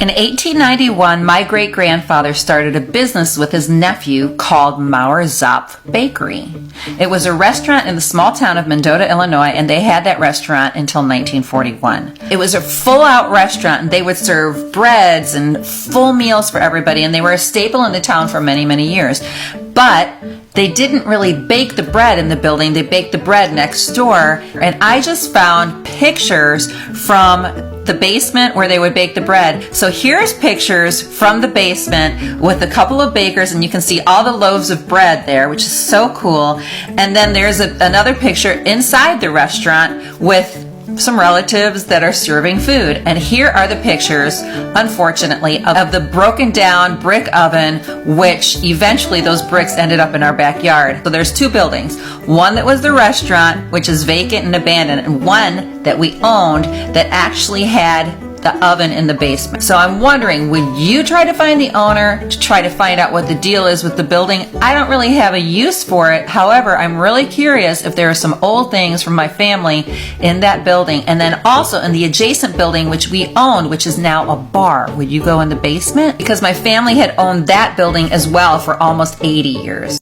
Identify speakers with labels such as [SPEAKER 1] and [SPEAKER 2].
[SPEAKER 1] In 1891, my great-grandfather started a business with his nephew called Mauer Zopf Bakery. It was a restaurant in the small town of Mendota, Illinois, and they had that restaurant until 1941. It was a full-out restaurant, and they would serve breads and full meals for everybody, and they were a staple in the town for many, many years. But they didn't really bake the bread in the building. They baked the bread next door, and I just found pictures from the basement where they would bake the bread. So here's pictures from the basement with a couple of bakers, and you can see all the loaves of bread there, which is so cool. And then there's another picture inside the restaurant with some relatives that are serving food. And here are the pictures, unfortunately, of the broken down brick oven, which eventually those bricks ended up in our backyard. So there's two buildings. One that was the restaurant, which is vacant and abandoned, and one that we owned that actually had the oven in the basement. So I'm wondering, would you try to find the owner to try to find out what the deal is with the building? I don't really have a use for it. However, I'm really curious if there are some old things from my family in that building. And then also in the adjacent building, which we owned, which is now a bar. Would you go in the basement? Because my family had owned that building as well for almost 80 years.